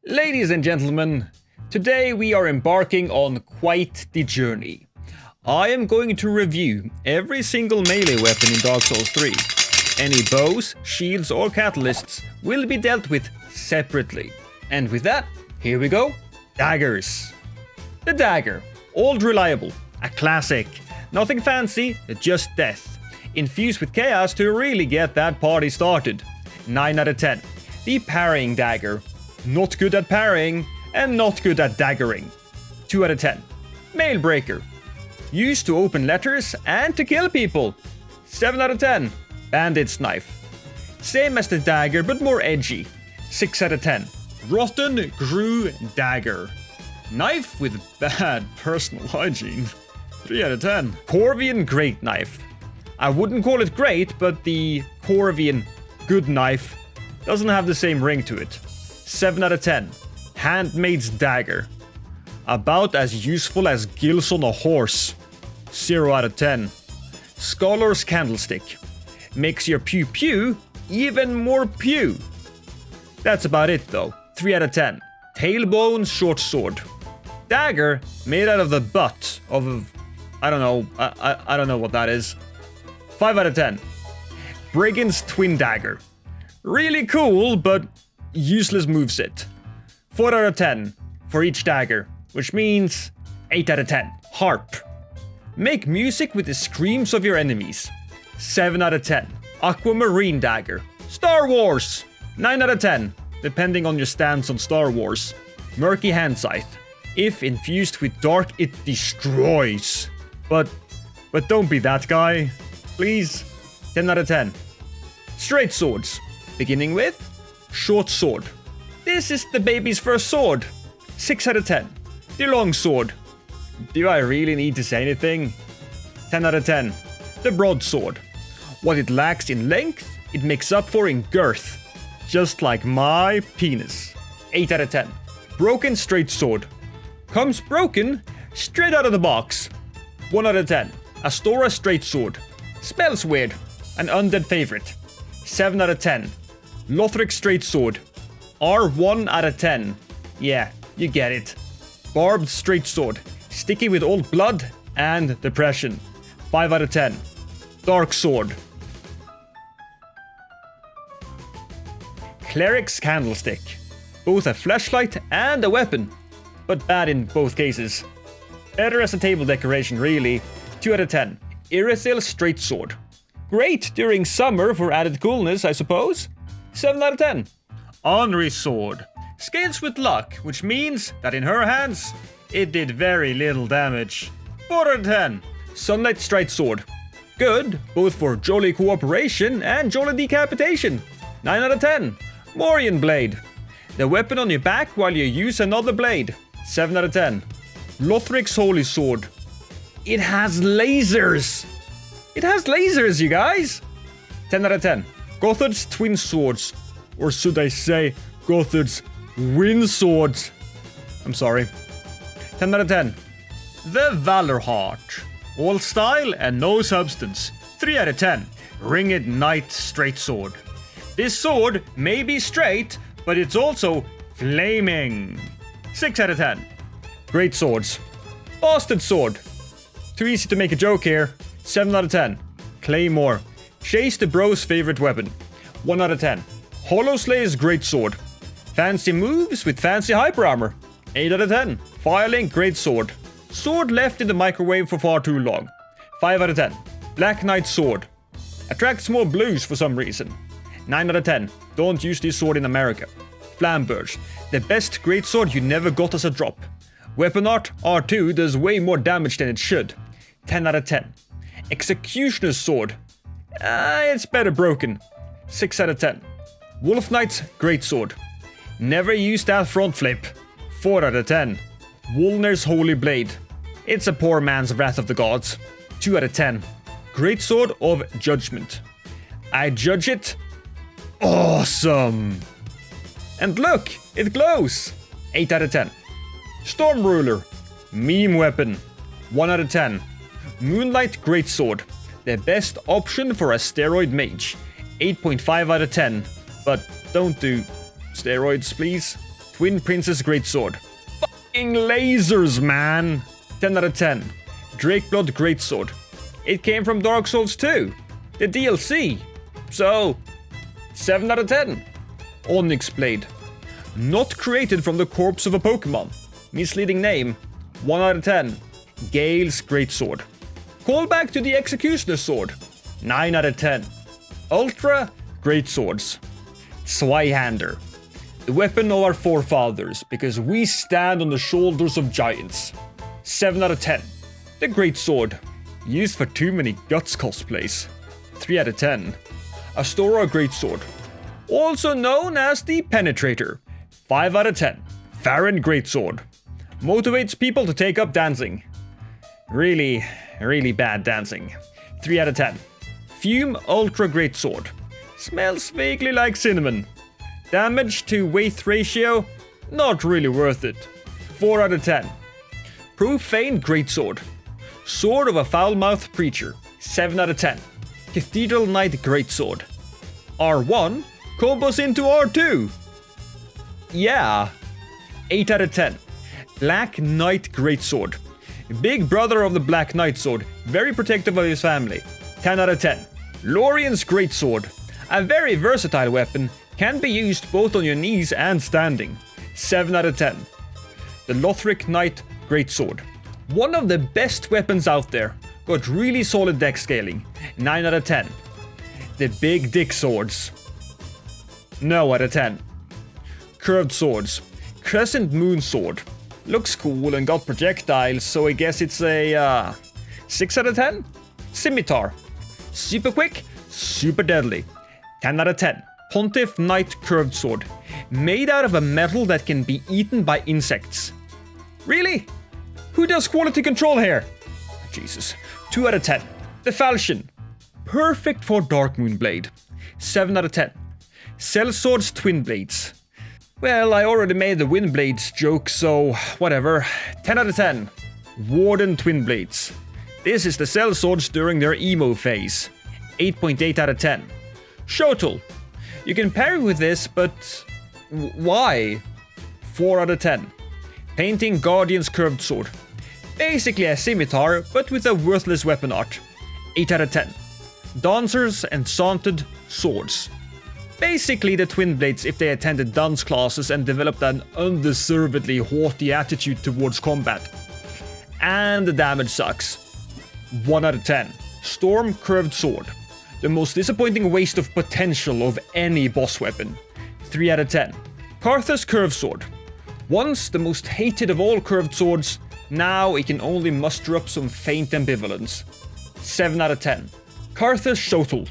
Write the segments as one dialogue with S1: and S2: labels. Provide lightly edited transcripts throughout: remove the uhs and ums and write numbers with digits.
S1: Ladies and gentlemen, today we are embarking on quite the journey. I am going to review every single melee weapon in Dark Souls 3. Any bows, shields or catalysts will be dealt with separately. And with that, here we go. Daggers. The dagger, old reliable, a classic. Nothing fancy, just death. Infused with chaos to really get that party started. 9 out of 10. The Parrying Dagger. Not good at parrying, and not good at daggering. 2 out of 10. Mail Breaker. Used to open letters and to kill people. 7 out of 10. Bandit's Knife. Same as the dagger, but more edgy. 6 out of 10. Rotten Grew Dagger. Knife with bad personal hygiene. 3 out of 10. Corvian Great Knife. I wouldn't call it great, but the Corvian Good Knife doesn't have the same ring to it. 7 out of 10. Handmaid's Dagger. About as useful as gills on a horse. 0 out of 10. Scholar's Candlestick. Makes your pew pew even more pew. That's about it though. 3 out of 10. Tailbone Shortsword. Dagger made out of the butt of... I don't know. I don't know what that is. 5 out of 10. Brigand's Twin Dagger. Really cool, but useless moveset. 4 out of 10 for each dagger, which means 8 out of 10. Harp. Make music with the screams of your enemies. 7 out of 10. Aquamarine Dagger. Star Wars. 9 out of 10, depending on your stance on Star Wars. Murky Hand Scythe. If infused with dark, it destroys. But don't be that guy. Please. 10 out of 10. Sraight Swords. Beginning with Shortsword. This is the baby's first sword. 6 out of 10. The long sword. Do I really need to say anything? 10 out of 10. The broadsword. What it lacks in length, it makes up for in girth. Just like my penis. 8 out of 10. Broken straight sword. Comes broken straight out of the box. 1 out of 10. Astora straight sword. Spells weird. An undead favorite. 7 out of 10. Lothric straight sword. R1 out of 10. Yeah, you get it. Barbed straight sword. Sticky with old blood and depression. 5 out of 10. Dark sword. Cleric's Candlestick. Both a flashlight and a weapon, but bad in both cases. Better as a table decoration, really. 2 out of 10. Irithyll straight sword. Great during summer for added coolness, I suppose. 7 out of 10. Henri's sword. Scales with luck, which means that in her hands, it did very little damage. 4 out of 10. Sunlight straight sword. Good, both for jolly cooperation and jolly decapitation. 9 out of 10. Morian blade. The weapon on your back while you use another blade. 7 out of 10. Lothric's holy sword. It has lasers. It has lasers, you guys. 10 out of 10. Gothard's twin swords. Or should I say, Gothard's wind swords. I'm sorry. 10 out of 10. The Valor Heart. All style and no substance. 3 out of 10. Ringed Knight straight sword. This sword may be straight, but it's also flaming. 6 out of 10. Greatswords. Bastard sword. Too easy to make a joke here. 7 out of 10. Claymore. Chase the bro's favorite weapon. 1 out of 10. Hollowslayer's Greatsword. Fancy moves with fancy hyper armor. 8 out of 10. Firelink Greatsword. Sword left in the microwave for far too long. 5 out of 10. Black Knight Sword. Attracts more blues for some reason. 9 out of 10. Don't use this sword in America. Flamberge. The best greatsword you never got as a drop. Weapon art R2 does way more damage than it should. 10 out of 10. Executioner's Sword. It's better broken. 6 out of 10. Wolf Knight's Greatsword. Never use that front flip. 4 out of 10. Wolner's Holy Blade. It's a poor man's Wrath of the Gods. 2 out of 10. Greatsword of Judgment. I judge it awesome. And look, it glows. 8 out of 10. Storm Ruler. Meme weapon. 1 out of 10. Moonlight Greatsword. The best option for a steroid mage. 8.5 out of 10. But don't do steroids, please. Twin Princess Greatsword. Fucking lasers, man! 10 out of 10. Drakeblood Greatsword. It came from Dark Souls 2, the DLC. So, 7 out of 10. Onyx Blade. Not created from the corpse of a Pokemon. Misleading name. 1 out of 10. Gale's Greatsword. Call back to the Executioner's Sword. 9 out of 10. Ultra Greatswords. Zweihander. The weapon of our forefathers, because we stand on the shoulders of giants. 7 out of 10. The Greatsword. Used for too many Guts cosplays. 3 out of 10. Astora Greatsword. Also known as the Penetrator. 5 out of 10. Farron Greatsword. Motivates people to take up dancing. Really bad dancing. 3 out of 10. Fume Ultra Greatsword. Smells vaguely like cinnamon. Damage to weight ratio? Not really worth it. 4 out of 10. Profane Greatsword. Sword of a foul-mouthed preacher. 7 out of 10. Cathedral Knight Greatsword. R1 combos into R2. Yeah. 8 out of 10. Black Knight Greatsword. Big brother of the Black Knight Sword. Very protective of his family. 10 out of 10. Lorien's Greatsword. A very versatile weapon. Can be used both on your knees and standing. 7 out of 10. The Lothric Knight Greatsword. One of the best weapons out there. Got really solid deck scaling. 9 out of 10. The Big Dick Swords. No out of 10. Curved Swords. Crescent Moon Sword. Looks cool and got projectiles, so I guess it's a 6 out of 10. Scimitar. Super quick, super deadly. 10 out of 10. Pontiff Knight Curved Sword. Made out of a metal that can be eaten by insects. Really? Who does quality control here? Jesus. 2 out of 10. The Falchion. Perfect for Dark Moon Blade. 7 out of 10. Sellsword's Twin Blades. Well, I already made the Wind Blades joke, so whatever. 10 out of 10. Warden Twin Blades. This is the Sellswords during their emo phase. 8.8 out of 10. Shotel. You can parry with this, but why? 4 out of 10. Painting Guardian's Curved Sword. Basically a scimitar, but with a worthless weapon art. 8 out of 10. Dancers Enchanted Swords. Basically the Twin Blades if they attended dance classes and developed an undeservedly haughty attitude towards combat. And the damage sucks. 1 out of 10. Storm Curved Sword. The most disappointing waste of potential of any boss weapon. 3 out of 10. Karthus Curved Sword. Once the most hated of all curved swords, now it can only muster up some faint ambivalence. 7 out of 10. Karthus Shotel.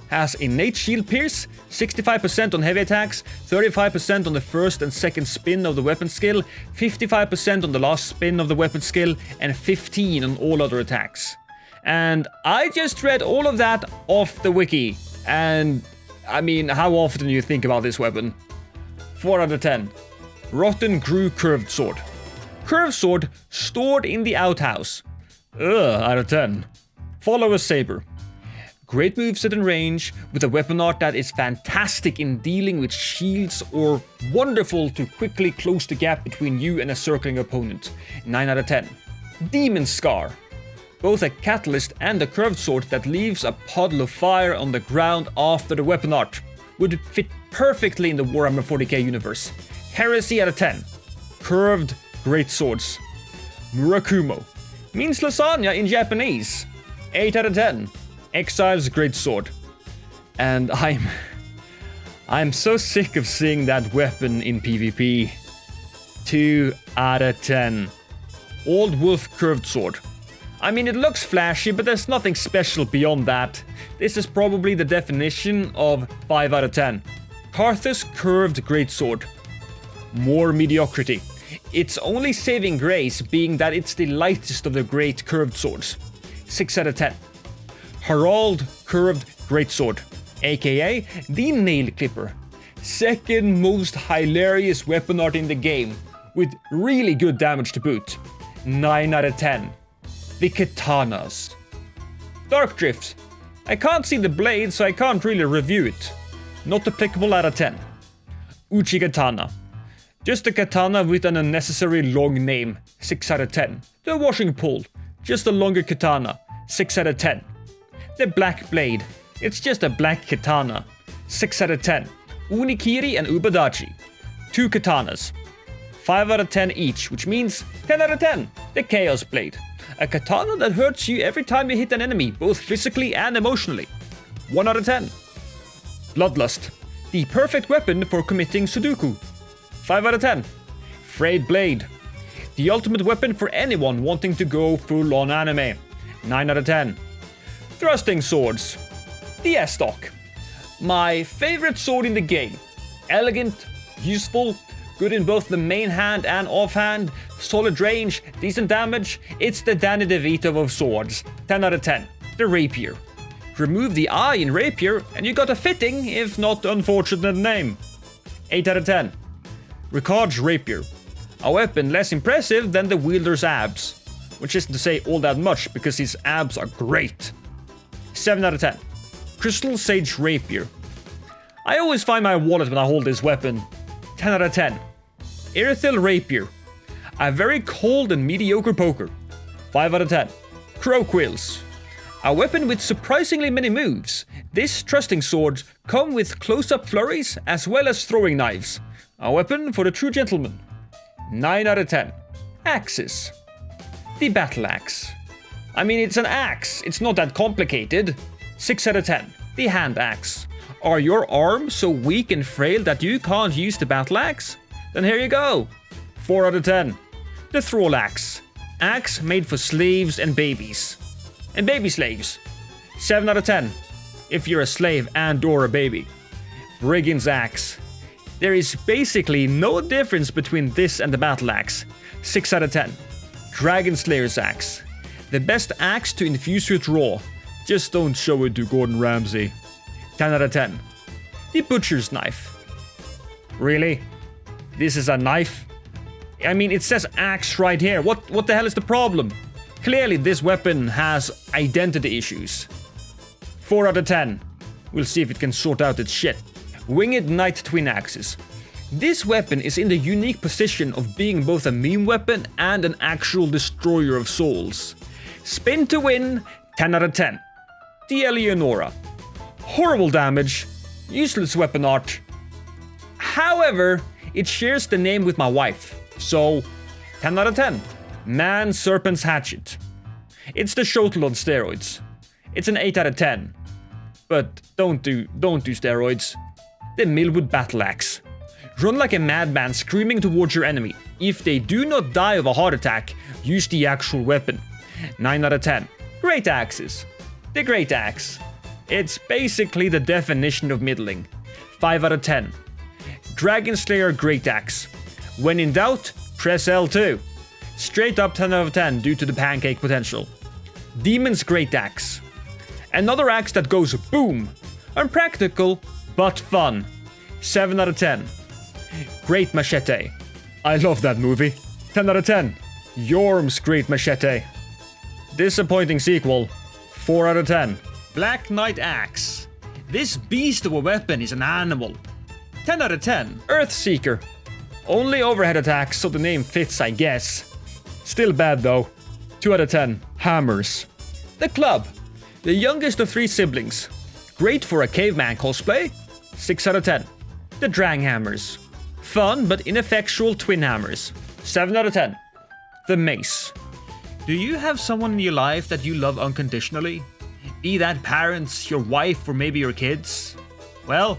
S1: Has innate shield pierce, 65% on heavy attacks, 35% on the first and second spin of the weapon skill, 55% on the last spin of the weapon skill, and 15 on all other attacks. And I just read all of that off the wiki, and I mean, how often do you think about this weapon? 4 out of 10. Rotten Grew Curved Sword. Curved sword stored in the outhouse. Out of 10. Follower's Saber. Great moveset and range, with a weapon art that is fantastic in dealing with shields or wonderful to quickly close the gap between you and a circling opponent. 9 out of 10. Demon Scar. Both a catalyst and a curved sword that leaves a puddle of fire on the ground after the weapon art. Would fit perfectly in the Warhammer 40k universe. Heresy out of 10. Curved Greatswords. Murakumo. Means lasagna in Japanese. 8 out of 10. Exile's Greatsword. And I'm so sick of seeing that weapon in PvP. 2 out of 10. Old Wolf Curved Sword. I mean, it looks flashy, but there's nothing special beyond that. This is probably the definition of 5 out of 10. Karthus Curved Greatsword. More mediocrity. Its only saving grace being that it's the lightest of the great curved swords. 6 out of 10. Herald Curved Greatsword, aka the Nail Clipper. Second most hilarious weapon art in the game, with really good damage to boot. 9 out of 10. The Katanas. Dark Drift. I can't see the blade, so I can't really review it. Not applicable out of 10. Uchigatana. Just a katana with an unnecessary long name, 6 out of 10. The washing pole, just a longer katana, 6 out of 10. The black blade, it's just a black katana, 6 out of 10. Unikiri and Ubadachi, 2 katanas, 5 out of 10 each, which means 10 out of 10. The chaos blade, a katana that hurts you every time you hit an enemy, both physically and emotionally, 1 out of 10. Bloodlust, the perfect weapon for committing Sudoku, 5 out of 10. Frayed Blade, the ultimate weapon for anyone wanting to go full on anime, 9 out of 10. Thrusting Swords, the S-Stock, my favorite sword in the game. Elegant, useful, good in both the main hand and offhand, solid range, decent damage. It's the Danny DeVito of swords, 10 out of 10. The Rapier. Remove the I in Rapier and you got a fitting, if not unfortunate name, 8 out of 10. Ricard's Rapier, a weapon less impressive than the wielder's abs, which isn't to say all that much because his abs are great, 7 out of 10. Crystal Sage Rapier, I always find my wallet when I hold this weapon, 10 out of 10. Irithyll Rapier, a very cold and mediocre poker, 5 out of 10. Crow Quills, a weapon with surprisingly many moves. This trusting sword come with close-up flurries as well as throwing knives. A weapon for the true gentleman. 9 out of 10. Axes. The Battle Axe. I mean, it's an axe. It's not that complicated. 6 out of 10. The Hand Axe. Are your arms so weak and frail that you can't use the Battle Axe? Then here you go. 4 out of 10. The Thrall Axe. Axe made for slaves and babies. And baby slaves. 7 out of 10. If you're a slave and or a baby. Brigand's Axe. There is basically no difference between this and the Battle Axe. 6 out of 10. Dragonslayer's Axe. The best axe to infuse with raw. Just don't show it to Gordon Ramsay. 10 out of 10. The Butcher's Knife. Really? This is a knife? I mean, it says axe right here. What the hell is the problem? Clearly, this weapon has identity issues. 4 out of 10. We'll see if it can sort out its shit. Winged Knight Twin Axes. This weapon is in the unique position of being both a meme weapon and an actual destroyer of souls. Spin to win, 10 out of 10. The Eleonora. Horrible damage, useless weapon art. However, it shares the name with my wife, so 10 out of 10. Man Serpent's Hatchet. It's the Shotel on steroids. It's an 8 out of 10. But don't do steroids. The Millwood Battle Axe. Run like a madman screaming towards your enemy. If they do not die of a heart attack, use the actual weapon. 9 out of 10. Great Axes. The Great Axe. It's basically the definition of middling. 5 out of 10. Dragonslayer Great Axe. When in doubt, press L2. Straight up 10 out of 10 due to the pancake potential. Demon's Great Axe. Another axe that goes boom. Unpractical, but fun. 7 out of 10. Great Machete. I love that movie. 10 out of 10. Yorm's Great Machete. Disappointing sequel. 4 out of 10. Black Knight Axe. This beast of a weapon is an animal. 10 out of 10. Earthseeker. Only overhead attacks, so the name fits, I guess. Still bad though. 2 out of 10. Hammers. The Club. The youngest of 3 siblings. Great for a caveman cosplay. 6 out of 10. The Drang Hammers. Fun but ineffectual twin hammers. 7 out of 10. The Mace. Do you have someone in your life that you love unconditionally? Be that parents, your wife, or maybe your kids? Well,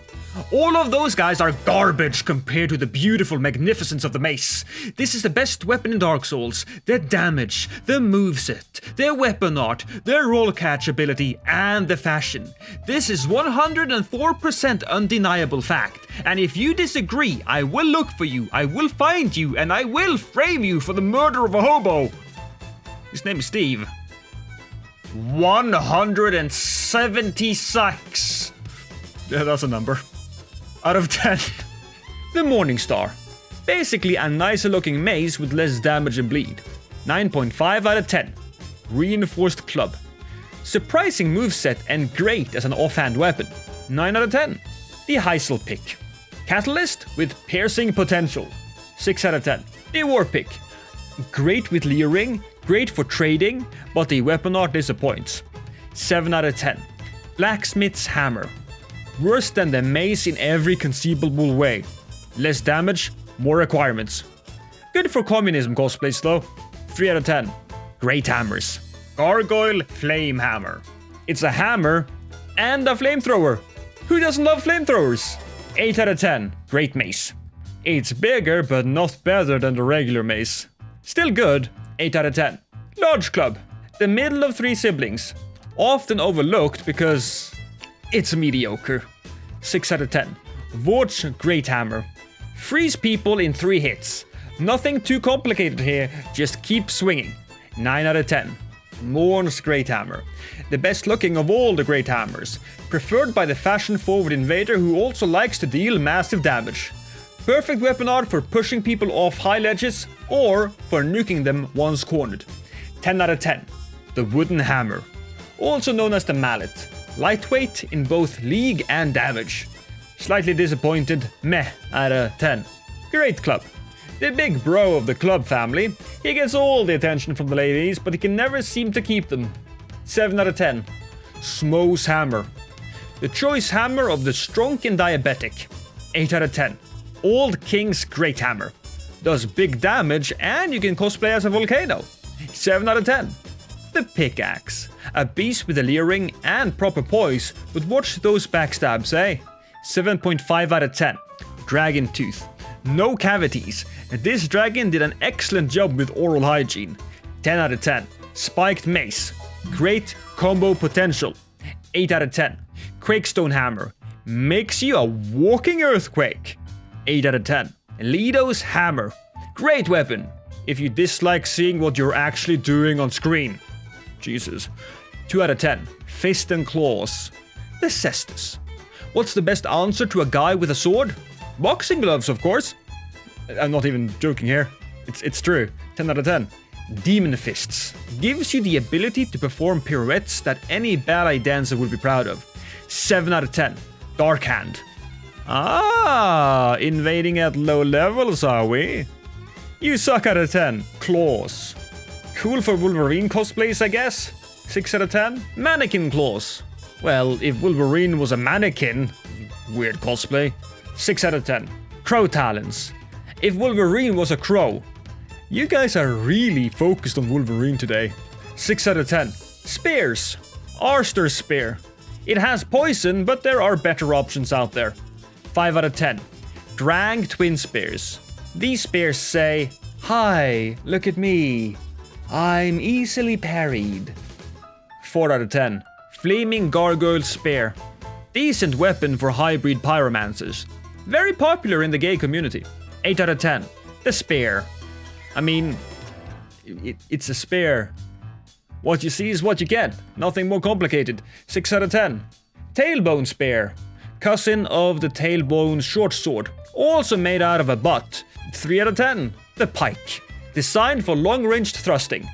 S1: all of those guys are garbage compared to the beautiful magnificence of the Mace. This is the best weapon in Dark Souls. The damage, the moveset, their weapon art, their roll catch ability, and the fashion. This is 104% undeniable fact. And if you disagree, I will look for you, I will find you, and I will frame you for the murder of a hobo. His name is Steve. 176. Yeah, that's a number. Out of 10. The Morningstar. Basically a nicer looking mace with less damage and bleed. 9.5 out of 10. Reinforced Club. Surprising moveset and great as an offhand weapon. 9 out of 10. The Heisel Pick. Catalyst with piercing potential. 6 out of 10. The war pick. Great with leering, great for trading, but the weapon art disappoints. 7 out of 10. Blacksmith's hammer. Worse than the mace in every conceivable way. Less damage, more requirements. Good for communism cosplays though. 3 out of 10. Great hammers. Gargoyle flame hammer. It's a hammer and a flamethrower. Who doesn't love flamethrowers? 8 out of 10. Great mace. It's bigger but not better than the regular mace. Still good. 8 out of 10. Large club. The middle of 3 siblings. Often overlooked because it's mediocre. 6 out of 10. Vort's great hammer. Freeze people in 3 hits. Nothing too complicated here, just keep swinging. 9 out of 10. Morn's great hammer. The best looking of all the great hammers. Preferred by the fashion forward invader who also likes to deal massive damage. Perfect weapon art for pushing people off high ledges or for nuking them once cornered. 10 out of 10. The wooden hammer. Also known as the mallet. Lightweight in both league and damage. Slightly disappointed, meh out of 10. Great club. The big bro of the club family. He gets all the attention from the ladies, but he can never seem to keep them. 7 out of 10. Smo's hammer. The choice hammer of the strong and diabetic. 8 out of 10. Old King's great hammer. Does big damage and you can cosplay as a volcano. 7 out of 10. The pickaxe. A beast with a leering and proper poise, but watch those backstabs, eh? 7.5 out of 10. Dragon tooth. No cavities. This dragon did an excellent job with oral hygiene. 10 out of 10. Spiked mace. Great combo potential. 8 out of 10. Quakestone hammer. Makes you a walking earthquake. 8 out of 10. Lido's hammer. Great weapon. If you dislike seeing what you're actually doing on screen. Jesus. 2 out of 10. Fist and claws. The cestus. What's the best answer to a guy with a sword? Boxing gloves, of course. I'm not even joking here. It's true. 10 out of 10. Demon fists. Gives you the ability to perform pirouettes that any ballet dancer would be proud of. 7 out of 10. Dark hand. Ah, invading at low levels, are we? You suck out of 10. Claws. Cool for Wolverine cosplays, I guess. 6 out of 10. Mannequin claws. Well, if Wolverine was a mannequin, weird cosplay. 6 out of 10. Crow talons. If Wolverine was a crow. You guys are really focused on Wolverine today. 6 out of 10. Spears. Arster's spear. It has poison, but there are better options out there. 5 out of 10. Drang twin spears. These spears say, "Hi, look at me. I'm easily parried." 4 out of 10. Flaming gargoyle spear. Decent weapon for hybrid pyromancers. Very popular in the gay community. 8 out of 10. The spear. I mean, it's a spear. What you see is what you get. Nothing more complicated. 6 out of 10. Tailbone spear. Cousin of the tailbone shortsword. Also made out of a butt. 3 out of 10. The pike. Designed for long-ranged thrusting.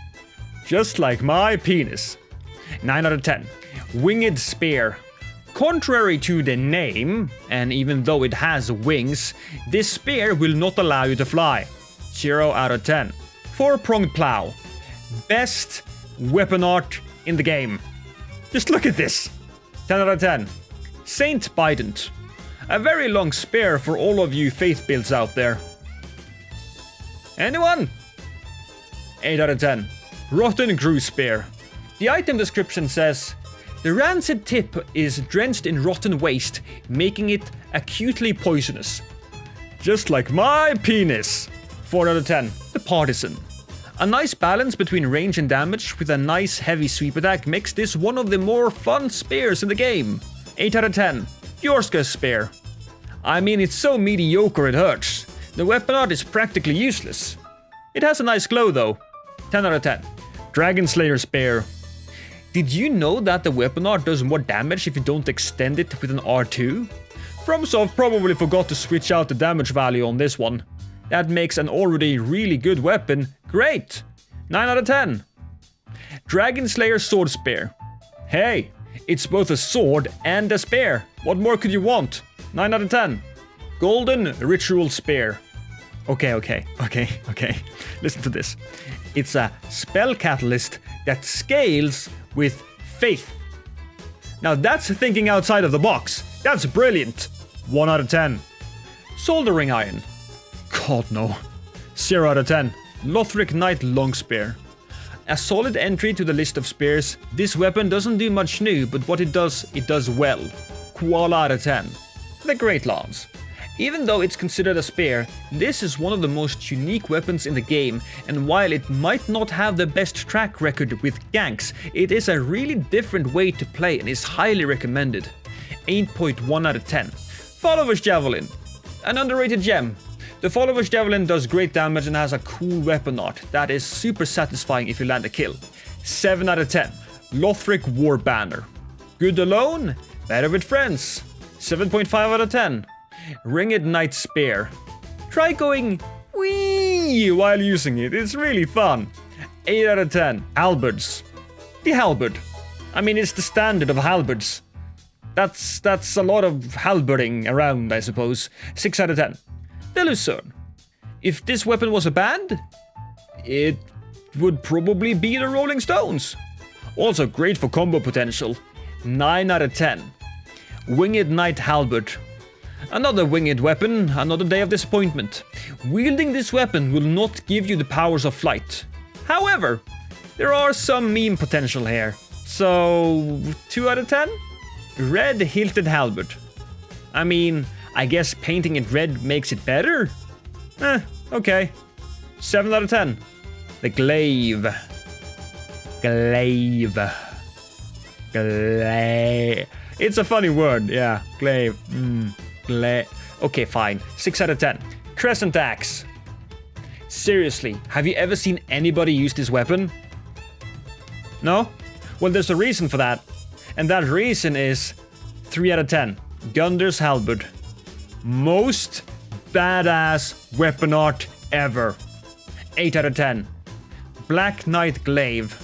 S1: Just like my penis. 9 out of 10. Winged spear. Contrary to the name, and even though it has wings, this spear will not allow you to fly. 0 out of 10. 4-pronged plow. Best weapon art in the game. Just look at this. 10 out of 10. Saint Bident. A very long spear for all of you faith builds out there. Anyone? 8 out of 10. Rotten Grew Spear. The item description says, the rancid tip is drenched in rotten waste, making it acutely poisonous. Just like my penis. 4 out of 10. The Partisan. A nice balance between range and damage with a nice heavy sweep attack makes this one of the more fun spears in the game. 8 out of 10. Yorska's Spear. I mean, it's so mediocre it hurts. The weapon art is practically useless. It has a nice glow though. 10 out of 10. Dragonslayer Spear. Did you know that the weapon art does more damage if you don't extend it with an R2? FromSoft probably forgot to switch out the damage value on this one. That makes an already really good weapon great. 9 out of 10. Dragonslayer Sword Spear. Hey, it's both a sword and a spear. What more could you want? 9 out of 10. Golden Ritual Spear. Okay. Listen to this. It's a spell catalyst that scales with faith. Now that's thinking outside of the box. That's brilliant. 1 out of 10. Soldering iron. God no. 0 out of 10. Lothric Knight Longspear. A solid entry to the list of spears. This weapon doesn't do much new, but what it does well. Qual out of 10. The Great Lance. Even though it's considered a spear, this is one of the most unique weapons in the game, and while it might not have the best track record with ganks, it is a really different way to play and is highly recommended. 8.1 out of 10. Follower's Javelin. An underrated gem. The Follower's Javelin does great damage and has a cool weapon art that is super satisfying if you land a kill. 7 out of 10. Lothric War Banner. Good alone, better with friends. 7.5 out of 10. Ringed Knight Spear. Try going wee while using it, it's really fun. 8 out of 10. Halberds. The halberd. I mean, it's the standard of halberds. That's a lot of halberding around, I suppose. 6 out of 10. The Lucerne. If this weapon was a band, it would probably be the Rolling Stones. Also great for combo potential. 9 out of 10. Winged Knight Halberd. Another winged weapon, another day of disappointment. Wielding this weapon will not give you the powers of flight. However, there are some meme potential here. So, 2 out of 10? Red Hilted Halberd. I mean, I guess painting it red makes it better? Okay. 7 out of 10. The Glaive. It's a funny word, yeah. Glaive. Okay, fine. 6 out of 10. Crescent Axe. Seriously, have you ever seen anybody use this weapon? No? Well, there's a reason for that. And that reason is 3 out of 10. Gunder's Halberd. Most badass weapon art ever. 8 out of 10. Black Knight Glaive.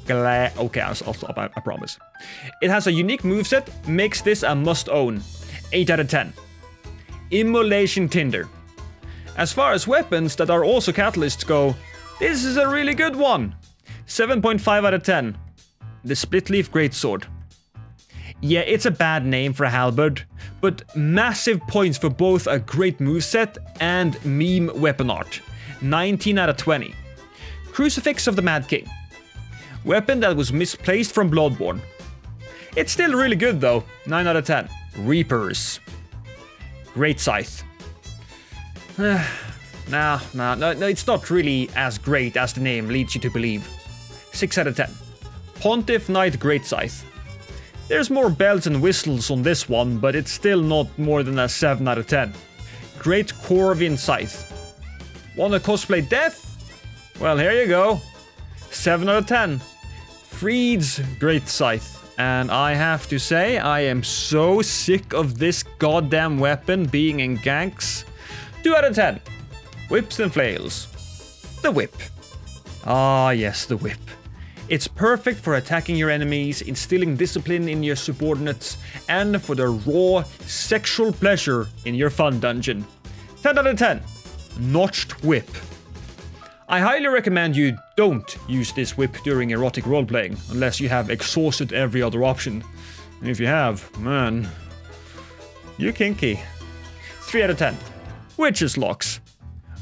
S1: Okay, I'll stop, I promise. It has a unique moveset, makes this a must-own. 8 out of 10. Immolation Tinder. As far as weapons that are also catalysts go, this is a really good one. 7.5 out of 10. The Splitleaf Greatsword. Yeah, it's a bad name for a halberd, but massive points for both a great moveset and meme weapon art. 19 out of 20. Crucifix of the Mad King. Weapon that was misplaced from Bloodborne. It's still really good though. 9 out of 10. Reapers. Great Scythe. No, it's not really as great as the name leads you to believe. 6 out of 10. Pontiff Knight Great Scythe. There's more bells and whistles on this one, but it's still not more than a 7 out of 10. Great Corvian Scythe. Wanna cosplay death? Well, here you go. 7 out of 10. Freed's Great Scythe. And I have to say, I am so sick of this goddamn weapon being in ganks. 2 out of 10. Whips and Flails. The Whip. Ah, yes, the Whip. It's perfect for attacking your enemies, instilling discipline in your subordinates, and for the raw sexual pleasure in your fun dungeon. 10 out of 10. Notched Whip. I highly recommend you don't use this whip during erotic roleplaying, unless you have exhausted every other option. And if you have, man, you're kinky. 3 out of 10. Witch's Locks.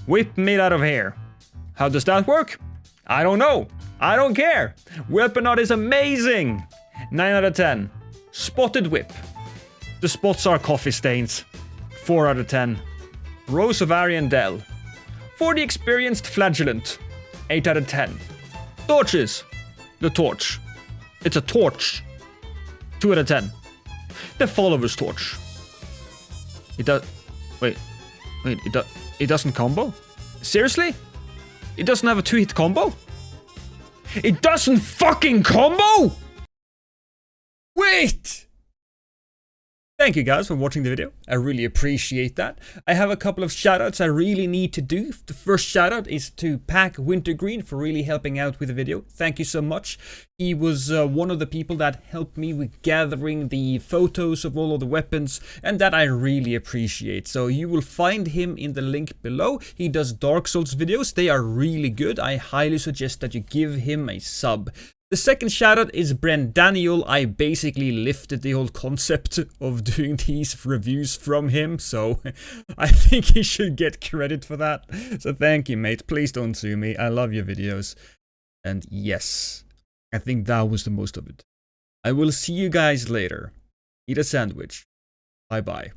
S1: Whip made out of hair. How does that work? I don't know. I don't care. Weapon art is amazing. 9 out of 10. Spotted Whip. The spots are coffee stains. 4 out of 10. Rose of Aryan Dell. For the experienced flagellant. 8 out of 10. Torches. The Torch. It's a torch. 2 out of 10. The Follower's Torch. It does... Wait, it doesn't combo? Seriously? It doesn't have a 2-hit combo? It doesn't fucking combo?! Wait! Thank you guys for watching the video. I really appreciate that. I have a couple of shoutouts I really need to do. The first shoutout is to Pack Wintergreen for really helping out with the video. Thank you so much. He was one of the people that helped me with gathering the photos of all of the weapons, and that I really appreciate. So you will find him in the link below. He does Dark Souls videos. They are really good. I highly suggest that you give him a sub. The second shoutout is Bren Daniel. I basically lifted the whole concept of doing these reviews from him, so I think he should get credit for that. So thank you, mate. Please don't sue me. I love your videos. And yes, I think that was the most of it. I will see you guys later. Eat a sandwich. Bye-bye.